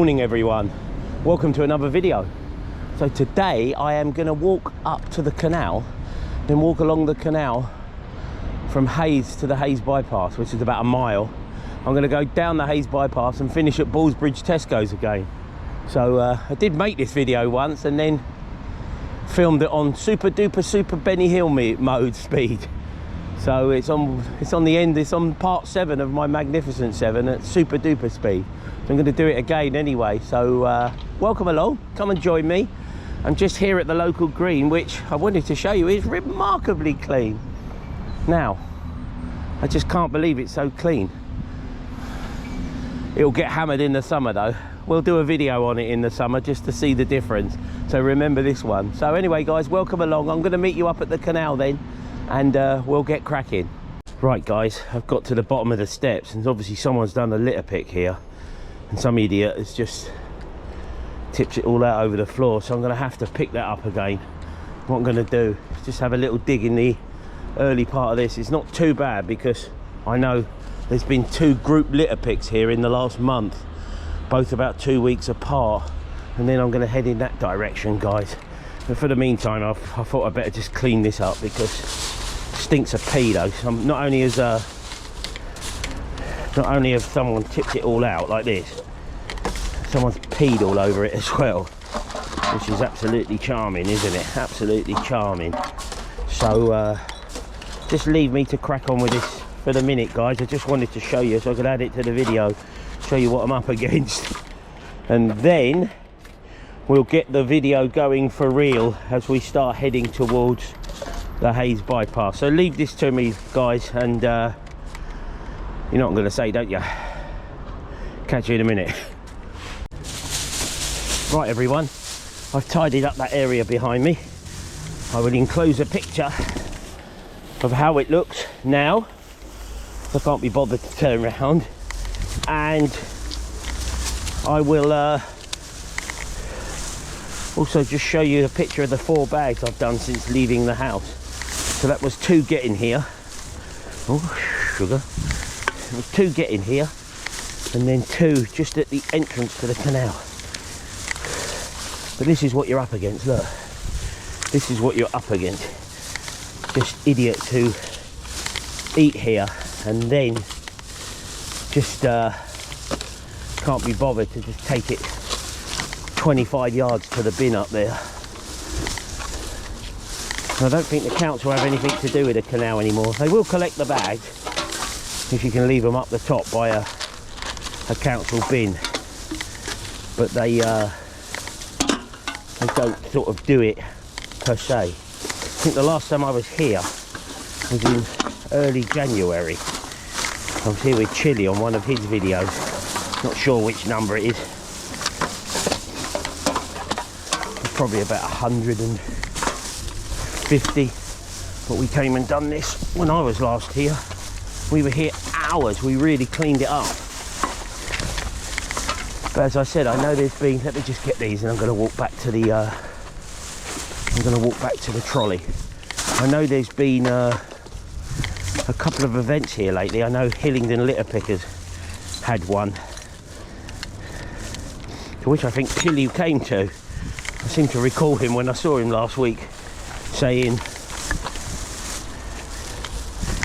Morning everyone, welcome to another video. So today I am going to walk up to the canal, then walk along the canal from Hayes to the Hayes bypass, which is about a mile. I'm going to go down the Hayes bypass and finish at Ballsbridge Tesco's again. So I did make this video once and then filmed it on super Benny Hill mode speed. So it's on the end, it's on part 7 of my magnificent 7 at super duper speed. So I'm going to do it again anyway. So welcome along, come and join me. I'm just here at the local green, which I wanted to show you is remarkably clean. Now, I just can't believe it's so clean. It'll get hammered in the summer though. We'll do a video on it in the summer just to see the difference. So remember this one. So anyway guys, welcome along. I'm going to meet you up at the canal then, and we'll get cracking. Right guys, I've got to the bottom of the steps and obviously someone's done a litter pick here and some idiot has just tipped it all out over the floor, so I'm going to have to pick that up again. What I'm going to do is just have a little dig in the early part of this. It's not too bad because I know there's been 2 group litter picks here in the last month, both about 2 weeks apart, and then I'm going to head in that direction guys. But for the meantime I thought I'd better just clean this up because it stinks of pee though. Not only have someone tipped it all out like this, someone's peed all over it as well, which is absolutely charming, isn't it? Absolutely charming. So just leave me to crack on with this for the minute guys. I just wanted to show you so I could add it to the video, show you what I'm up against, and then we'll get the video going for real as we start heading towards the Hayes bypass. So leave this to me guys, and you know what I'm going to say, don't you? Catch you in a minute. Right everyone, I've tidied up that area behind me. I will enclose a picture of how it looks now. I can't be bothered to turn around, and I will also just show you a picture of the 4 bags I've done since leaving the house. So that was 2 getting here. Oh sugar. It was 2 getting here and then 2 just at the entrance to the canal. But this is what you're up against, look. This is what you're up against. Just idiots who eat here and then just can't be bothered to just take it 25 yards to the bin up there. I don't think the council have anything to do with the canal anymore. They will collect the bags if you can leave them up the top by a council bin, but they don't sort of do it per se. I think the last time I was here was in early January. I was here with Chili on one of his videos, not sure which number it is. It's probably about 150, but we came and done this when I was last here. We were here hours, we really cleaned it up. But as I said, I know there's been, let me just get these and I'm going to walk back to the trolley. I know there's been a couple of events here lately. I know Hillingdon Litter Pickers had one, to which I think Chili came to. I seem to recall him when I saw him last week saying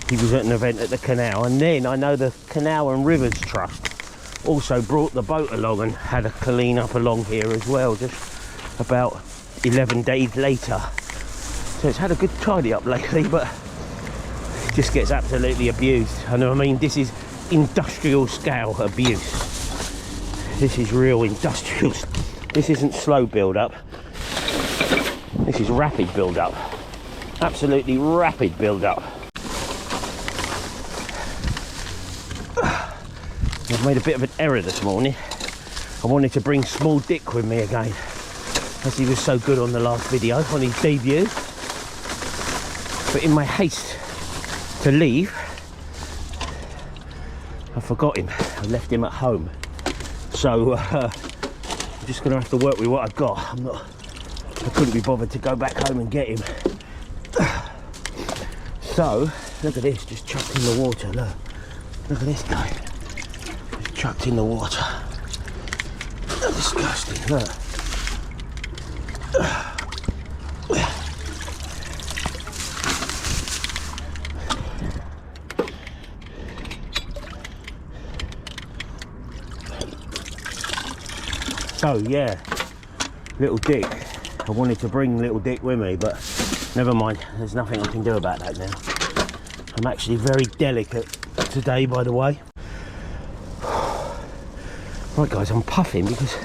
he was at an event at the canal. And then I know the Canal and Rivers Trust also brought the boat along and had a clean up along here as well, just about 11 days later. So it's had a good tidy up lately, but it just gets absolutely abused. And I mean, this is industrial scale abuse. This is real industrial. This isn't slow build up. This is rapid build up. Absolutely rapid build up. I've made a bit of an error this morning. I wanted to bring Small Dick with me again, as he was so good on the last video, on his debut. But in my haste to leave, I forgot him. I left him at home. So I'm just going to have to work with what I've got. I couldn't be bothered to go back home and get him. So look at this, just chucked in the water. Look at this guy, just chucked in the water. Look Disgusting, look. So yeah, little Dick. I wanted to bring little Dick with me, but never mind. There's nothing I can do about that now. I'm actually very delicate today, by the way. Right guys, I'm puffing because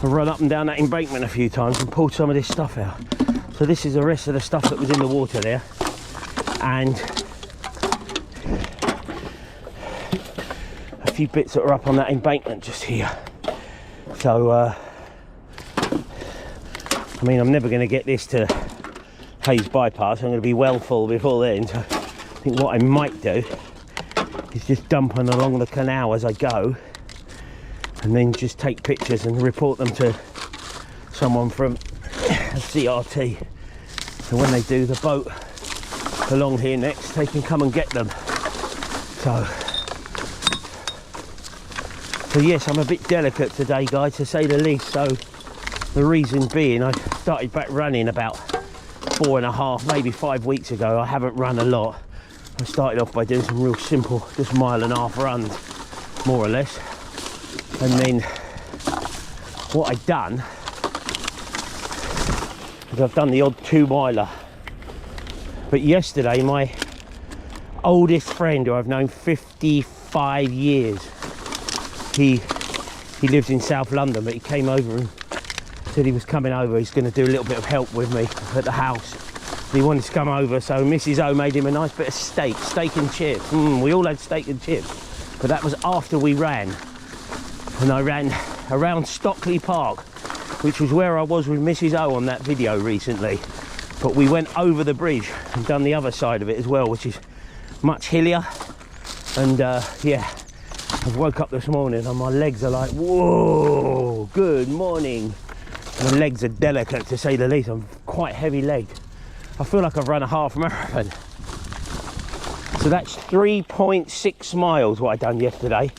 I've run up and down that embankment a few times and pulled some of this stuff out. So this is the rest of the stuff that was in the water there. And a few bits that are up on that embankment just here. So, I mean, I'm never going to get this to Hayes Bypass. I'm going to be well full before then. So I think what I might do is just dump them along the canal as I go, and then just take pictures and report them to someone from a CRT. So when they do the boat along here next, they can come and get them. So yes, I'm a bit delicate today, guys, to say the least. So the reason being, I started back running about 4.5, maybe 5 weeks ago. I haven't run a lot. I started off by doing some real simple, just 1.5 mile runs, more or less. And then what I've done is I've done the odd 2 miler. But yesterday, my oldest friend, who I've known 55 years, he lives in South London, but he came over and said he was coming over. He's going to do a little bit of help with me at the house. He wanted to come over, so Mrs. O made him a nice bit of steak and chips. We all had steak and chips, but that was after we ran. And I ran around Stockley Park, which was where I was with Mrs. O on that video recently. But we went over the bridge and done the other side of it as well, which is much hillier. And yeah, I woke up this morning and my legs are like, whoa, good morning. My legs are delicate, to say the least. I'm quite heavy-legged. I feel like I've run a half marathon. So that's 3.6 miles what I done yesterday.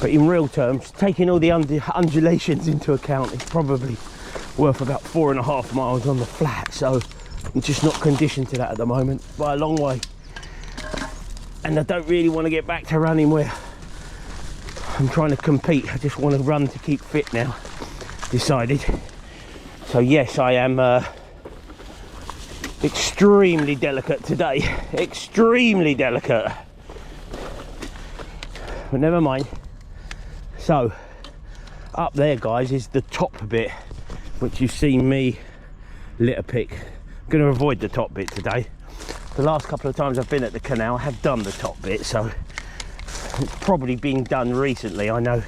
But in real terms, taking all the undulations into account, it's probably worth about 4.5 miles on the flat. So I'm just not conditioned to that at the moment, by a long way. And I don't really want to get back to running where I'm trying to compete. I just want to run to keep fit now, decided. So yes, I am extremely delicate today. Extremely delicate. But never mind. So up there, guys, is the top bit, which you've seen me litter pick. I'm going to avoid the top bit today. The last couple of times I've been at the canal, I have done the top bit, so it's probably been done recently. I know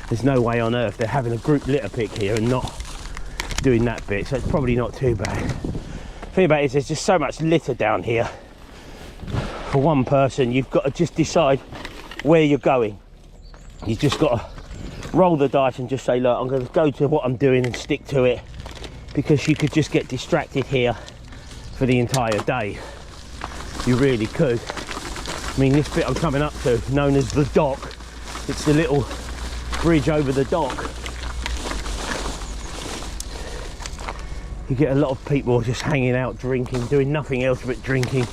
there's no way on earth they're having a group litter pick here and not doing that bit, so it's probably not too bad. The thing about it is there's just so much litter down here. For one person, you've got to just decide where you're going. You've just got to roll the dice and just say, look, I'm going to go to what I'm doing and stick to it, because you could just get distracted here for the entire day. You really could. I mean, this bit I'm coming up to, known as the dock, it's the little bridge over the dock. You get a lot of people just hanging out, drinking, doing nothing else but drinking.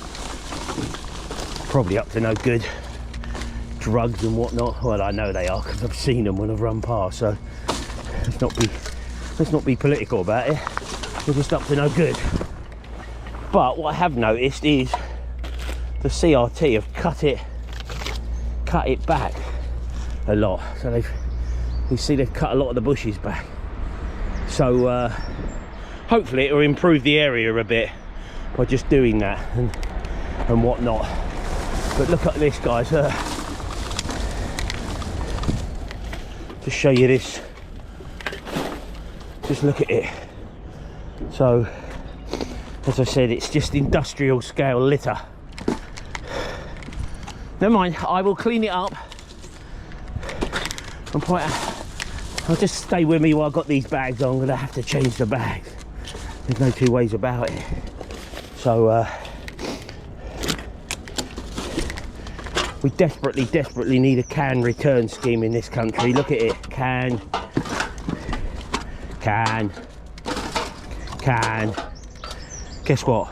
Probably up to no good. Drugs and whatnot. Well, I know they are because I've seen them when I've run past, so let's not be political about it. They're just up to no good. But what I have noticed is the CRT have cut it back a lot. So you see they've cut a lot of the bushes back. So hopefully it will improve the area a bit by just doing that and whatnot. But look at this, guys. Just show you this. Just look at it. So, as I said, it's just industrial scale litter. Never mind, I will clean it up. I'll just stay with me while I've got these bags on. I'm gonna have to change the bags. There's no two ways about it. So We desperately need a can return scheme in this country. Look at it. Can. Guess what?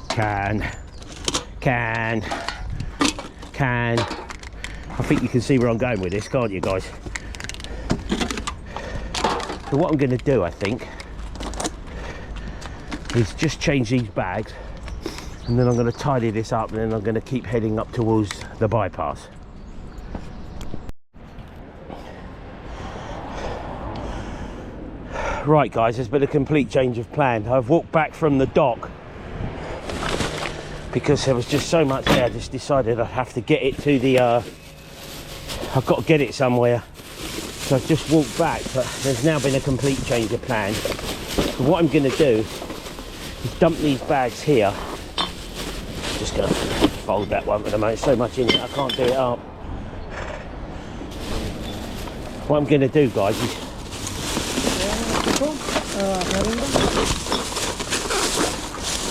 Can. I think you can see where I'm going with this, can't you guys? So what I'm going to do, I think, is just change these bags, and then I'm going to tidy this up, and then I'm going to keep heading up towards the bypass. Right guys, there's been a complete change of plan. I've walked back from the dock because there was just so much there. I just decided I'd have to get it to the I've got to get it somewhere, so I've just walked back, but there's now been a complete change of plan. So what I'm going to do is dump these bags here. Just going to fold that one for the moment. So much in it I can't do it up. What I'm going to do, guys, is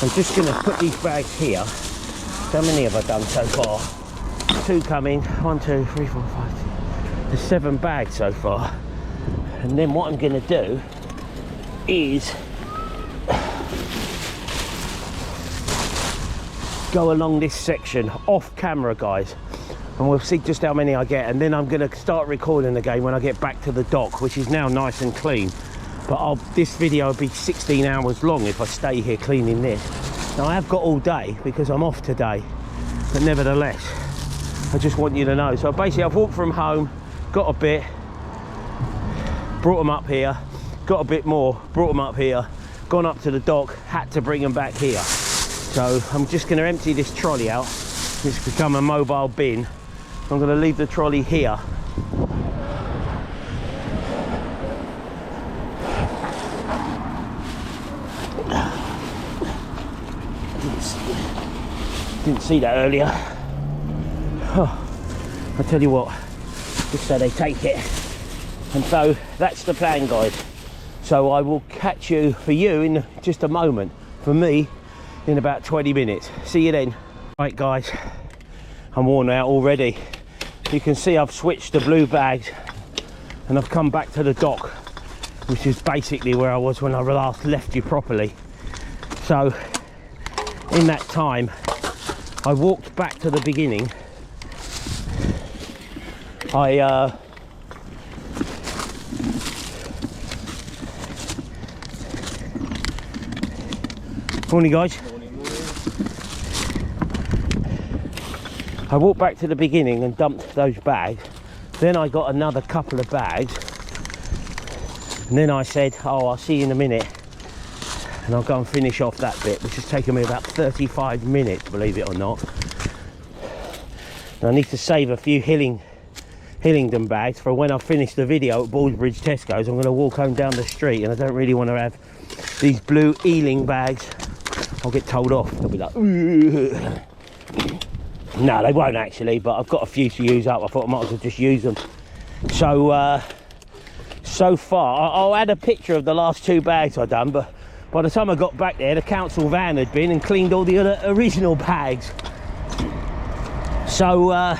I'm just going to put these bags here. How many have I done so far? 2 coming. 1, 2, 3, 4, 5, 6. There's 7 bags so far. And then what I'm going to do is go along this section off camera, guys, and we'll see just how many I get. And then I'm going to start recording again when I get back to the dock, which is now nice and clean. But this video will be 16 hours long if I stay here cleaning this. Now I have got all day because I'm off today, but nevertheless, I just want you to know. So basically I've walked from home, got a bit, brought them up here, got a bit more, brought them up here, gone up to the dock, had to bring them back here. So I'm just going to empty this trolley out. It's become a mobile bin. I'm going to leave the trolley here. Didn't see that earlier. Oh, I tell you what, just so they take it. And so that's the plan, guys. So I will catch you, for you, in just a moment. For me, in about 20 minutes. See you then. Right guys, I'm worn out already. You can see I've switched the blue bags and I've come back to the dock, which is basically where I was when I last left you properly. So in that time I walked back to the beginning. Morning guys. I walked back to the beginning and dumped those bags. Then I got another couple of bags. And then I said, oh, I'll see you in a minute. And I'll go and finish off that bit, which has taken me about 35 minutes, believe it or not. And I need to save a few Hillingdon bags for when I finish the video at Ballsbridge Tesco's. I'm going to walk home down the street, and I don't really want to have these blue Ealing bags. I'll get told off. They'll be like, ugh. No, they won't actually, but I've got a few to use up. I thought I might as well just use them. So, so far, I'll add a picture of the last 2 bags I've done, but by the time I got back there, the council van had been and cleaned all the other original bags. So, I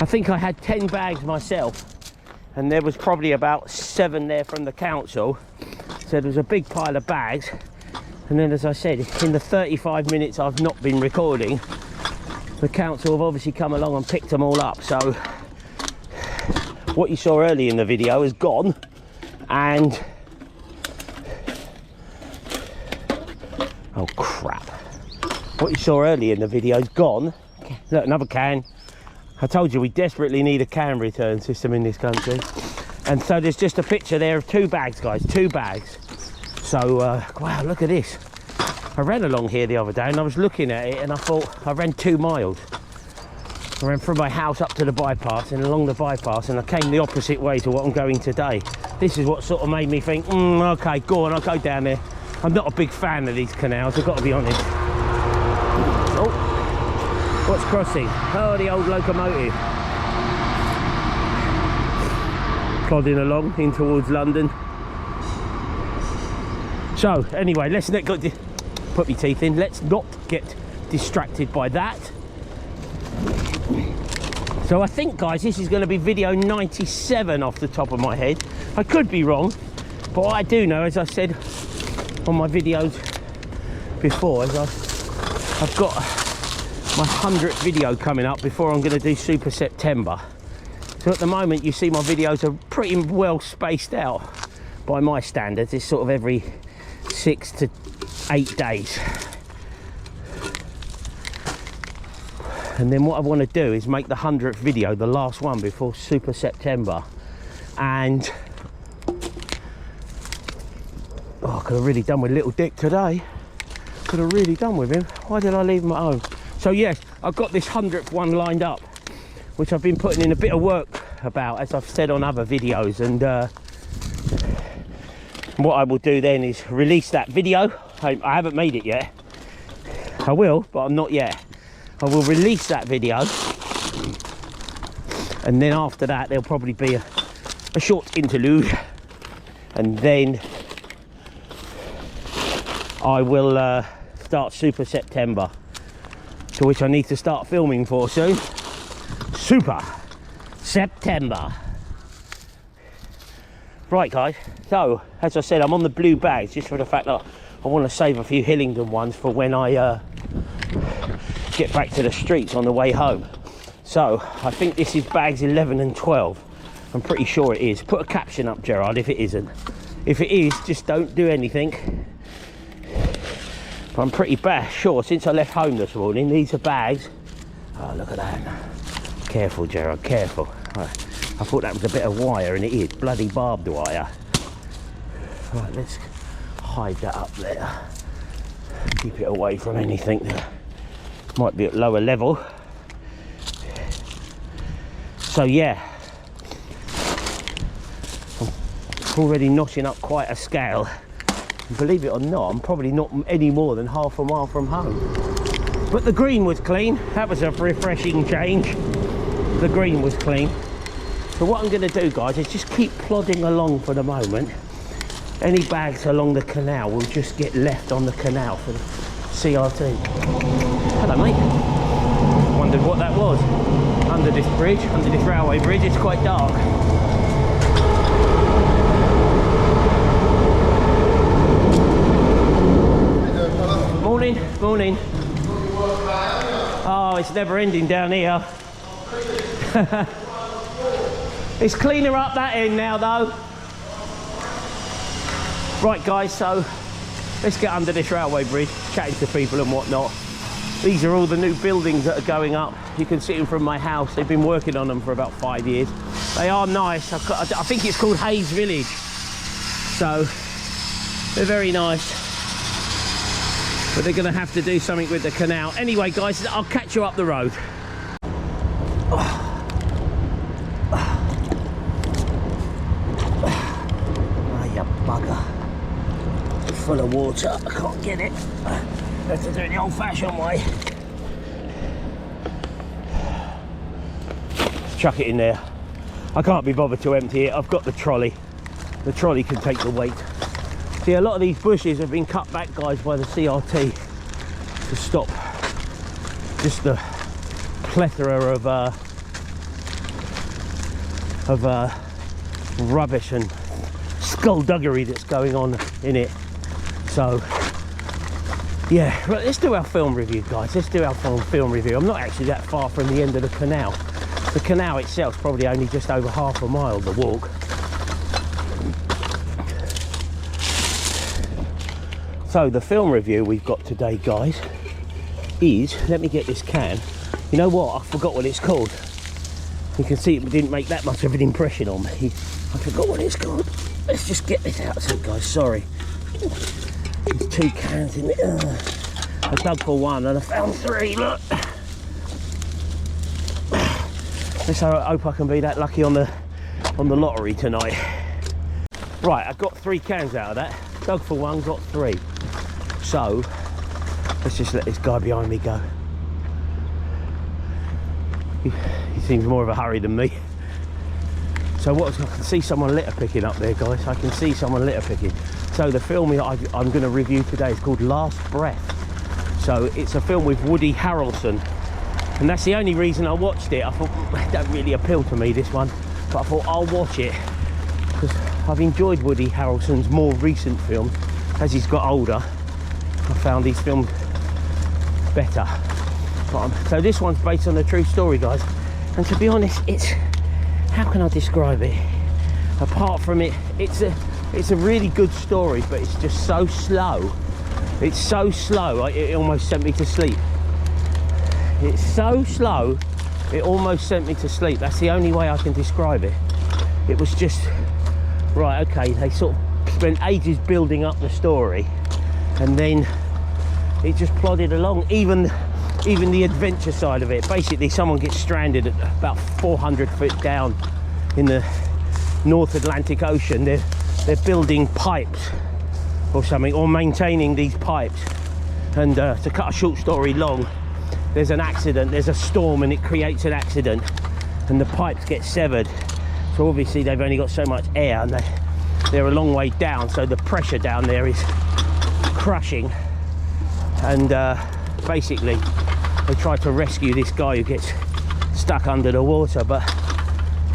think I had 10 bags myself, and there was probably about 7 there from the council. So there was a big pile of bags. And then, as I said, in the 35 minutes I've not been recording, the council have obviously come along and picked them all up. So what you saw early in the video is gone, and oh crap, what you saw early in the video is gone. Look, another can. I told you we desperately need a can return system in this country. And so there's just a picture there of 2 bags, guys, 2 bags. So, wow, look at this. I ran along here the other day and I was looking at it and I thought, I ran 2 miles. I ran from my house up to the bypass and along the bypass, and I came the opposite way to what I'm going today. This is what sort of made me think, okay, go on, I'll go down there. I'm not a big fan of these canals, I've got to be honest. Oh, what's crossing? Oh, the old locomotive. Plodding along in towards London. So anyway, let's not get, put my teeth in, let's not get distracted by that. So I think, guys, this is going to be video 97 off the top of my head. I could be wrong, but what I do know, as I said on my videos before, is I've got my 100th video coming up before I'm going to do Super September. So at the moment, you see my videos are pretty well spaced out by my standards. It's sort of every 6 to 8 days. And then what I want to do is make the 100th video the last one before Super September. And oh, I could have really done with little Dick today. Could have really done with him. Why did I leave him at home? So yes, I've got this 100th one lined up, which I've been putting in a bit of work about, as I've said on other videos. And what I will do then is release that video. I haven't made it yet. I will, but I'm not yet. I will release that video, and then after that there'll probably be a short interlude, and then I will start Super September, to which I need to start filming for soon. Super September. Right, guys, so as I said, I'm on the blue bags just for the fact that I want to save a few Hillingdon ones for when I get back to the streets on the way home. So I think this is bags 11 and 12. I'm pretty sure it is. Put a caption up, Gerard, if it isn't. If it is, just don't do anything. But I'm pretty sure, since I left home this morning, these are bags. Oh, look at that. Careful, Gerard, careful. Right. I thought that was a bit of wire, and it is bloody barbed wire. Right, let's hide that up there. Keep it away from anything that might be at lower level. So yeah, I'm already notching up quite a scale. Believe it or not, I'm probably not any more than half a mile from home. But the green was clean. That was a refreshing change. The green was clean. So what I'm going to do, guys, is just keep plodding along for the moment. Any bags along the canal will just get left on the canal for the CRT. Hello, mate. Wondered what that was. Under this bridge, under this railway bridge, it's quite dark. Morning, morning. Oh, it's never ending down here. It's cleaner up that end now, though. Right, guys, so let's get under this railway bridge, chatting to people and whatnot. These are all the new buildings that are going up. You can see them from my house. They've been working on them for about 5 years. They are nice. I think it's called Hayes Village. So they're very nice. But they're going to have to do something with the canal. Anyway, guys, I'll catch you up the road. Oh, you bugger. Full of water, I can't get it. Have to do it the old-fashioned way. Chuck it in there. I can't be bothered to empty it. I've got the trolley. The trolley can take the weight. See, a lot of these bushes have been cut back, guys, by the CRT to stop just the plethora of rubbish and skullduggery that's going on in it. So yeah, right, let's do our film review, guys. Let's do our film review. I'm not actually that far from the end of the canal. The canal itself's probably only just over half a mile to walk. So the film review we've got today, guys, is, let me get this can. You know what, I forgot what it's called. You can see it didn't make that much of an impression on me. I forgot what it's called. Let's just get this out of it, guys, sorry. There's 2 cans in there. I dug for 1 and I found 3, look. Let's hope I can be that lucky on the lottery tonight. Right, I got 3 cans out of that. Dug for 1, got 3. So let's just let this guy behind me go. He seems more of a hurry than me. So what, I can see someone litter picking up there, guys. I can see someone litter picking. So the film I'm going to review today is called Last Breath. So it's a film with Woody Harrelson. And that's the only reason I watched it. I thought, it don't really appeal to me, this one, but I thought I'll watch it because I've enjoyed Woody Harrelson's more recent films. As he's got older, I found these films better. So this one's based on a true story, guys, and to be honest, it's, how can I describe it apart from it's a really good story, but it's just so slow. It's so slow, it almost sent me to sleep. It's so slow, it almost sent me to sleep. That's the only way I can describe it. It was just, right, okay, they sort of spent ages building up the story, and then it just plodded along. Even the adventure side of it. Basically, someone gets stranded at about 400 foot down in the North Atlantic Ocean. They're building pipes or something, or maintaining these pipes. And to cut a short story long, there's an accident, there's a storm, and it creates an accident, and the pipes get severed. So obviously they've only got so much air, and they're a long way down, so the pressure down there is crushing. And basically they try to rescue this guy who gets stuck under the water. But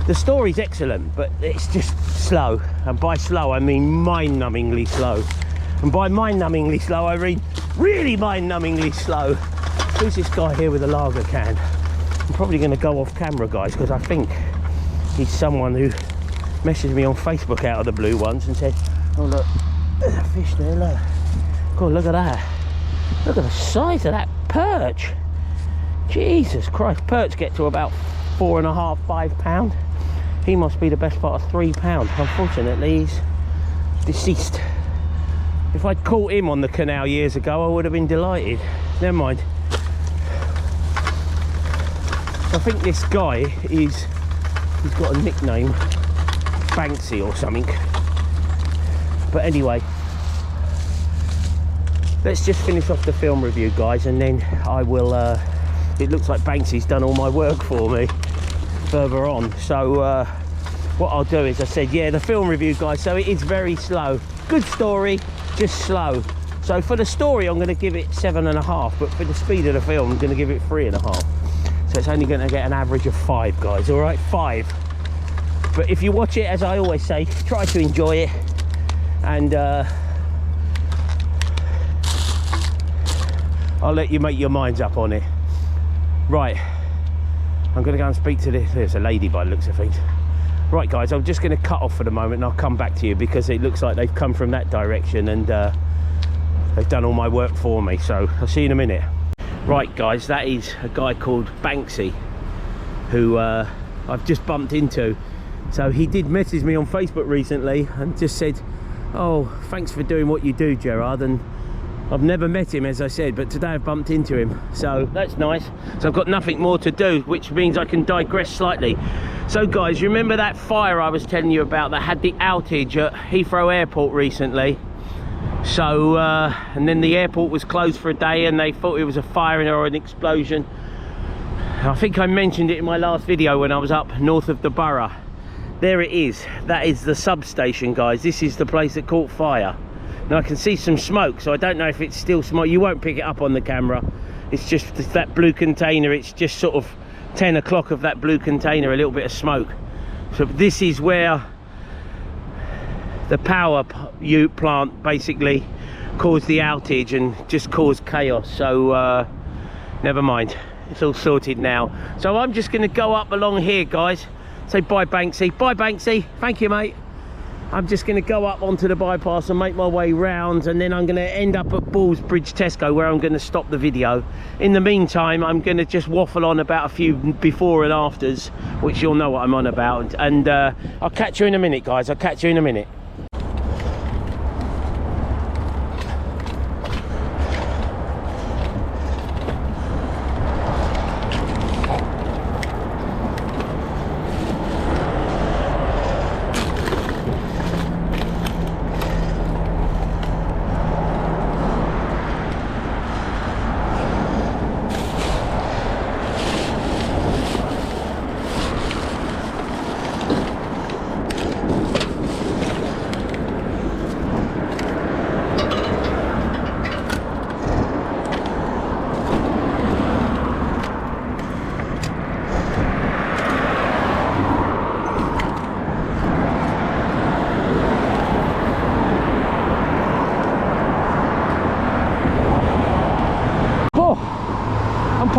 the story's excellent, but it's just slow, and by slow I mean mind-numbingly slow, and by mind-numbingly slow I mean really mind-numbingly slow. Who's this guy here with a lager can? I'm probably going to go off camera, guys, because I think he's someone who messaged me on Facebook out of the blue once and said, oh look, there's a fish there, look. God, look at that. Look at the size of that perch. Jesus Christ, perch get to about 4.5, 5 pound. He must be the best part of 3 pound. Unfortunately, he's deceased. If I'd caught him on the canal years ago, I would have been delighted. Never mind. I think this guy he's got a nickname, Banksy or something. But anyway, let's just finish off the film review, guys, and then I will, it looks like Banksy's done all my work for me further on. So what I'll do is, I said, yeah, the film review, guys, so it is very slow. Good story, just slow. So for the story, I'm going to give it 7.5, but for the speed of the film, I'm going to give it 3.5. So it's only going to get an average of 5, guys, all right? 5. But if you watch it, as I always say, try to enjoy it, and I'll let you make your minds up on it. Right, I'm going to go and speak to there's a lady by the looks of things. Right, guys, I'm just going to cut off for the moment, and I'll come back to you, because it looks like they've come from that direction, and they've done all my work for me. So I'll see you in a minute. Right, guys, that is a guy called Banksy, who I've just bumped into. So he did message me on Facebook recently and just said, oh, thanks for doing what you do, Gerard. And I've never met him, as I said, but today I've bumped into him, so that's nice. So I've got nothing more to do, which means I can digress slightly. So guys, you remember that fire I was telling you about that had the outage at Heathrow Airport recently? So and then the airport was closed for a day, and they thought it was a fire or an explosion. I think I mentioned it in my last video when I was up north of the borough. There it is. That is the substation, guys. This is the place that caught fire. Now I can see some smoke, so I don't know if it's still smoke. You won't pick it up on the camera. It's just that blue container. It's just sort of 10 o'clock of that blue container, a little bit of smoke. So this is where the power plant basically caused the outage and just caused chaos. So never mind, it's all sorted now. So I'm just going to go up along here, guys. Say bye, Banksy. Bye, Banksy. Thank you, mate. I'm just going to go up onto the bypass and make my way round, and then I'm going to end up at Ballsbridge Tesco, where I'm going to stop the video. In the meantime, I'm going to just waffle on about a few before and afters, which you'll know what I'm on about. And I'll catch you in a minute, guys. I'll catch you in a minute.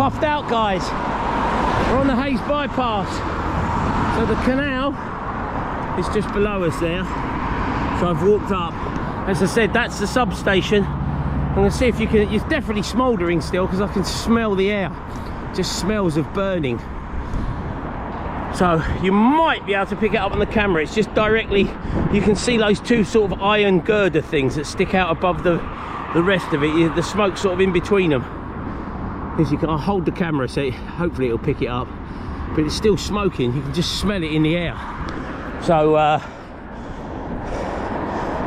puffed out, guys. We're on the Hayes bypass. So the canal is just below us there. So I've walked up. As I said, that's the substation. I'm going to see if you can... It's definitely smouldering still because I can smell the air. It just smells of burning. So you might be able to pick it up on the camera. It's just directly... You can see those two sort of iron girder things that stick out above the rest of it. The smoke sort of in between them. As you can, I'll hold the camera so hopefully it'll pick it up. But it's still smoking. You can just smell it in the air. So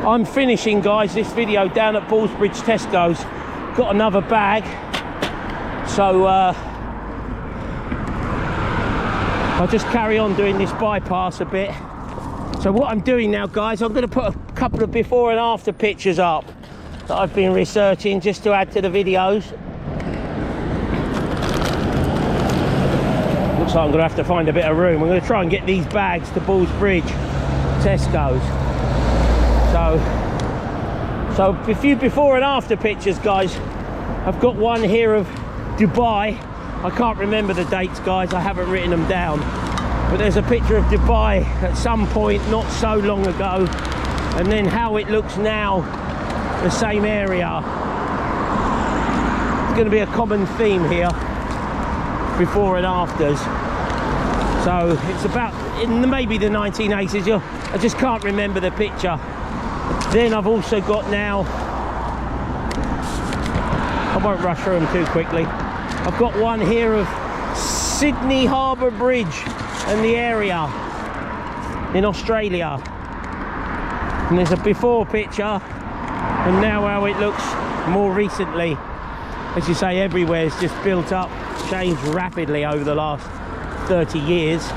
I'm finishing, guys, this video down at Ballsbridge Tesco's. Got another bag. So I'll just carry on doing this bypass a bit. So what I'm doing now, guys, I'm going to put a couple of before and after pictures up that I've been researching just to add to the videos. Looks like I'm going to have to find a bit of room. I'm going to try and get these bags to Ballsbridge Tesco's. So a few before and after pictures, guys. I've got one here of Dubai. I can't remember the dates, guys. I haven't written them down. But there's a picture of Dubai at some point not so long ago. And then how it looks now, the same area. It's going to be a common theme here. Before and afters. So it's about in maybe the 1980s. I just can't remember the picture. Then I've also got now, I won't rush through them too quickly. I've got one here of Sydney Harbour Bridge and the area in Australia. And there's a before picture and now how it looks more recently. As you say, everywhere's just built up, changed rapidly over the last 30 years.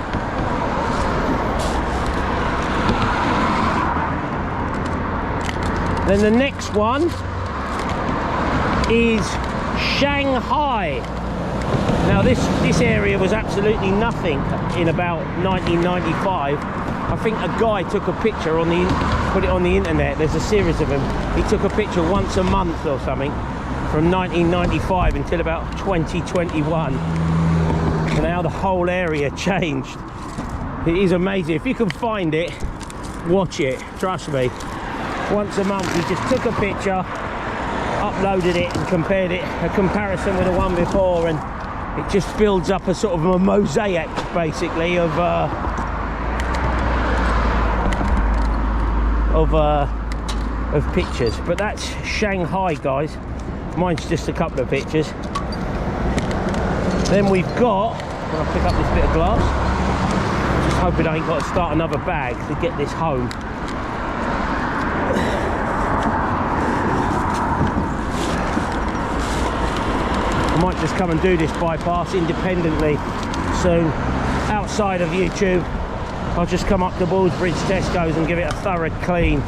Then the next one is Shanghai. Now this area was absolutely nothing in about 1995. I think a guy took a picture put it on the internet. There's a series of them. He took a picture once a month or something from 1995 until about 2021. And now the whole area changed. It is amazing. If you can find it, watch it, trust me. Once a month he just took a picture, uploaded it and compared it, a comparison with the one before, and it just builds up a sort of a mosaic basically of pictures. But that's Shanghai, guys. Mine's just a couple of pictures. Then we've got, I'll pick up this bit of glass. Just hoping I ain't got to start another bag to get this home. I might just come and do this bypass independently soon, outside of YouTube. I'll just come up to Ballsbridge Tesco's and give it a thorough clean.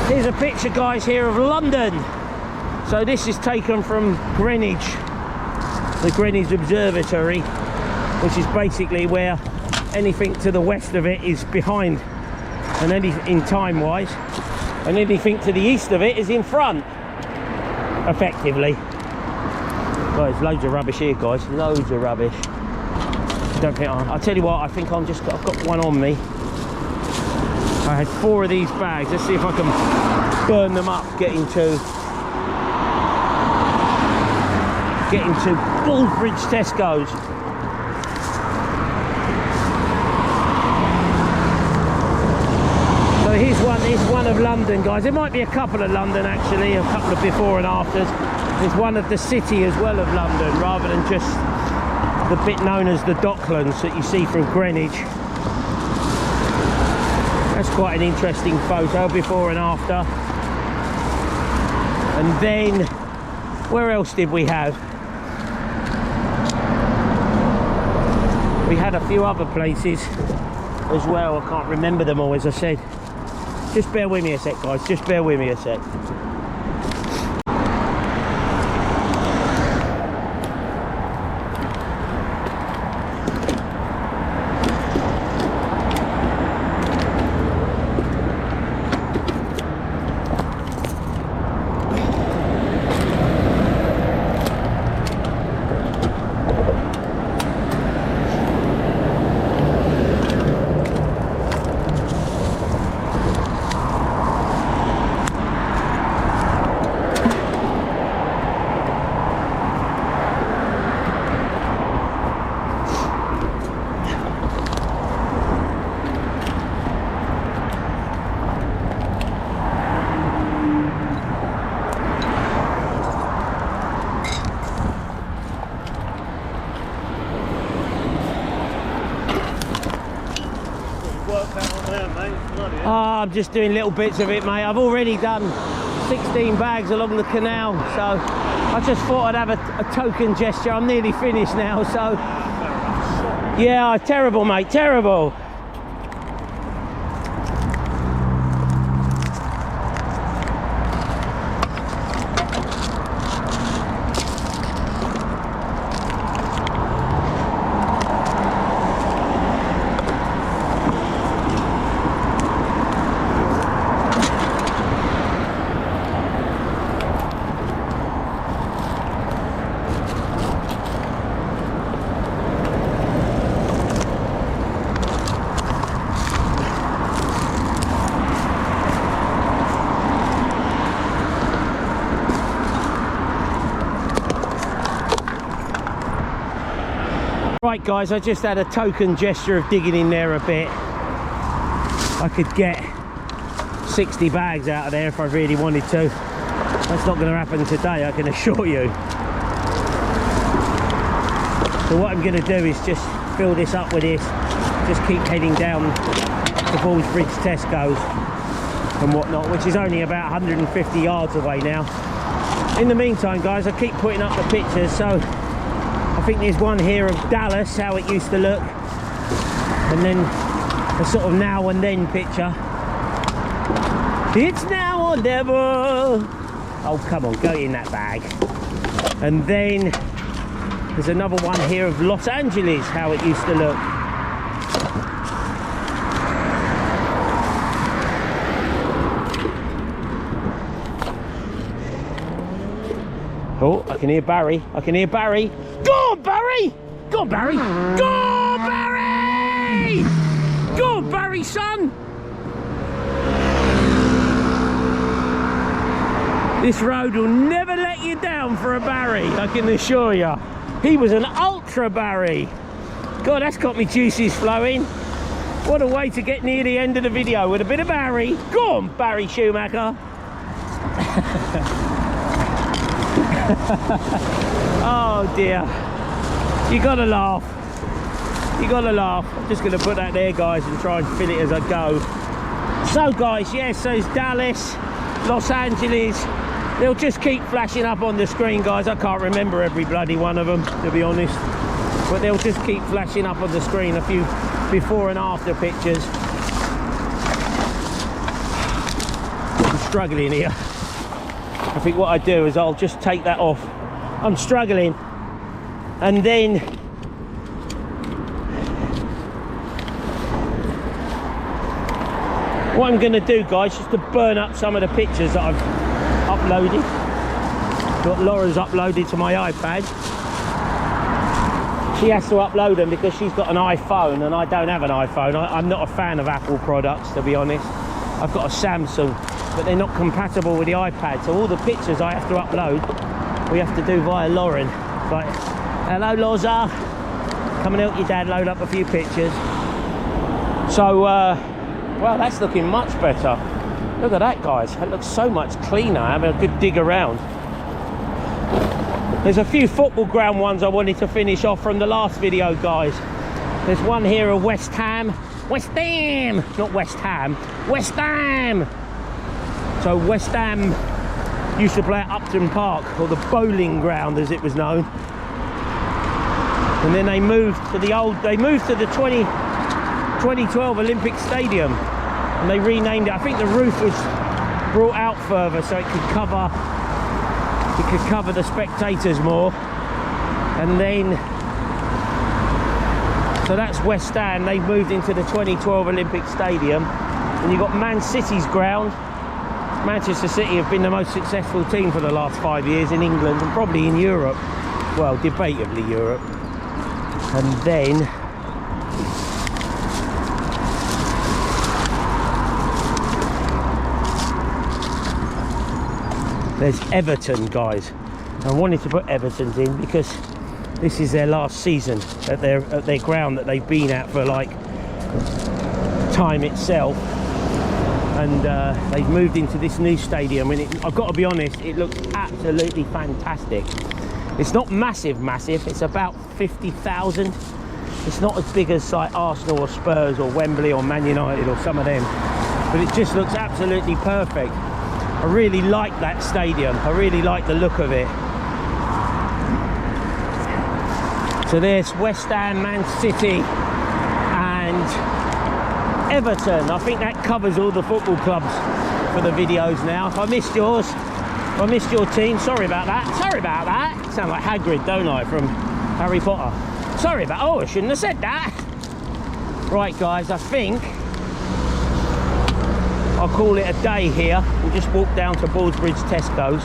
Here's a picture, guys, here of London. So this is taken from Greenwich, the Greenwich Observatory, which is basically where anything to the west of it is behind, and in time-wise, and anything to the east of it is in front, effectively. Guys, loads of rubbish here, guys. Loads of rubbish. Don't think I'll tell you what. I think I've got one on me. I had 4 of these bags. Let's see if I can burn them up getting to Ballsbridge Tesco's. So here's one of London, guys. There might be a couple of London actually, a couple of before and afters. There's one of the city as well of London, rather than just the bit known as the Docklands that you see from Greenwich. That's quite an interesting photo, before and after. And then, where else did we have? We had a few other places as well. I can't remember them all, as I said. Just bear with me a sec, guys. Just bear with me a sec. Oh, I'm just doing little bits of it, mate. I've already done 16 bags along the canal, so I just thought I'd have a token gesture. I'm nearly finished now, so yeah, terrible, mate, terrible. Right guys, I just had a token gesture of digging in there a bit. I could get 60 bags out of there if I really wanted to. That's not going to happen today, I can assure you. So what I'm going to do is just fill this up with this, just keep heading down to Ballsbridge Tesco's and whatnot, which is only about 150 yards away now. In the meantime guys, I keep putting up the pictures, so I think there's one here of Dallas, how it used to look, and then a sort of now and then picture. It's now or never. Oh come on, go in that bag. And then there's another one here of Los Angeles, how it used to look. Oh, I can hear Barry, I can hear Barry. Go on, Barry! Go on, Barry! Go on, Barry! Go on, Barry, son! This road will never let you down for a Barry, I can assure you. He was an ultra Barry. God, that's got me juices flowing. What a way to get near the end of the video with a bit of Barry. Go on, Barry Schumacher. Oh dear, you gotta laugh, you gotta laugh. I'm just gonna put that there guys and try and fill it as I go. So guys, yes, so it's Dallas, Los Angeles. They'll just keep flashing up on the screen guys. I can't remember every bloody one of them, to be honest, but they'll just keep flashing up on the screen, a few before and after pictures. I'm struggling here. I think what I do is I'll just take that off. I'm struggling, and then what I'm going to do guys, just to burn up some of the pictures that I've uploaded, what Laura's uploaded to my iPad. She has to upload them because she's got an iPhone and I don't have an iPhone. I'm not a fan of Apple products, to be honest. I've got a Samsung, but they're not compatible with the iPad, so all the pictures I have to upload we have to do via Lauren. But hello Loza, come and help your dad load up a few pictures. So well, that's looking much better. Look at that guys, that looks so much cleaner, having a good dig around. There's a few football ground ones I wanted to finish off from the last video guys. There's one here of West Ham, not West Ham, West Ham. So West Ham used to play at Upton Park, or the bowling ground as it was known. And then they moved to the 2012 Olympic Stadium, and they renamed it. I think the roof was brought out further so it could cover the spectators more. And then, so that's West Ham, they've moved into the 2012 Olympic Stadium. And you've got Man City's ground. Manchester City have been the most successful team for the last 5 years in England and probably in Europe. Well, debatably Europe. And then there's Everton guys. I wanted to put Everton's in because this is their last season at their ground that they've been at for like time itself. And they've moved into this new stadium, and I've got to be honest, it looks absolutely fantastic. It's not massive, it's about 50,000 It's not as big as like Arsenal or Spurs or Wembley or Man United or some of them, but it just looks absolutely perfect. I really like that stadium. I really like the look of it. So there's West Ham, Man City and Everton. I think that covers all the football clubs for the videos now. If I missed yours, if I missed your team, sorry about that. Sorry about that. I sound like Hagrid, don't I, from Harry Potter. Sorry about, oh, I shouldn't have said that. Right guys, I think I'll call it a day here. We'll just walk down to Ballsbridge Tesco's.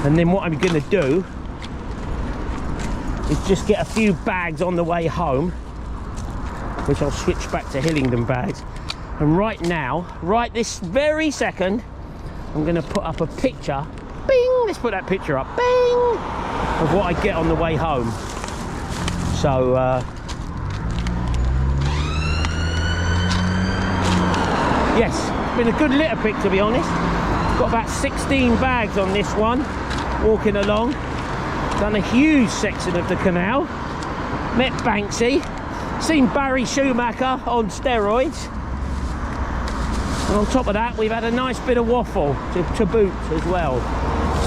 And then what I'm gonna do is just get a few bags on the way home, which I'll switch back to Hillingdon bags. And right now, right this very second, I'm gonna put up a picture, bing, let's put that picture up, bing, of what I get on the way home. So, yes, it's been a good litter pick to be honest. Got about 16 bags on this one, walking along. Done a huge section of the canal, met Banksy, seen Barry Schumacher on steroids, and on top of that we've had a nice bit of waffle to boot as well.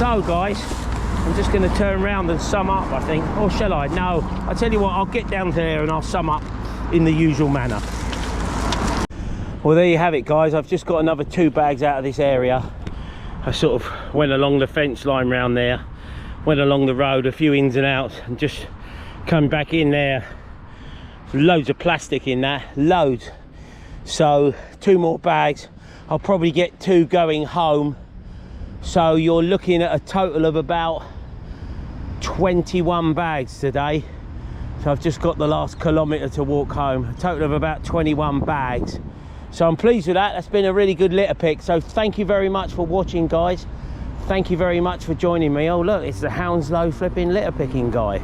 So guys, I'm just going to turn around and sum up, I think, or shall I? No, I'll tell you what, I'll get down to there and I'll sum up in the usual manner. Well, there you have it guys, I've just got another 2 bags out of this area. I sort of went along the fence line round there, went along the road, a few ins and outs, and just come back in there. Loads of plastic in that, loads. So 2 more bags. I'll probably get 2 going home. So you're looking at a total of about 21 bags today. So I've just got the last kilometre to walk home. A total of about 21 bags. So I'm pleased with that. That's been a really good litter pick. So thank you very much for watching guys. Thank you very much for joining me. Oh look, it's the Hounslow flipping litter picking guy.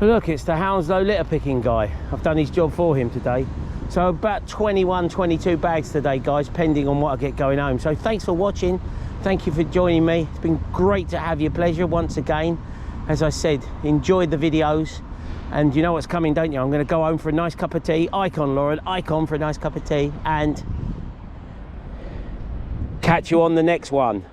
Look, it's the Hounslow litter picking guy. I've done his job for him today. So about 21, 22 bags today guys, pending on what I get going home. So thanks for watching. Thank you for joining me. It's been great to have your pleasure once again. As I said, enjoyed the videos. And you know what's coming, don't you? I'm going to go home for a nice cup of tea. Icon, Lauren, icon for a nice cup of tea. And catch you on the next one.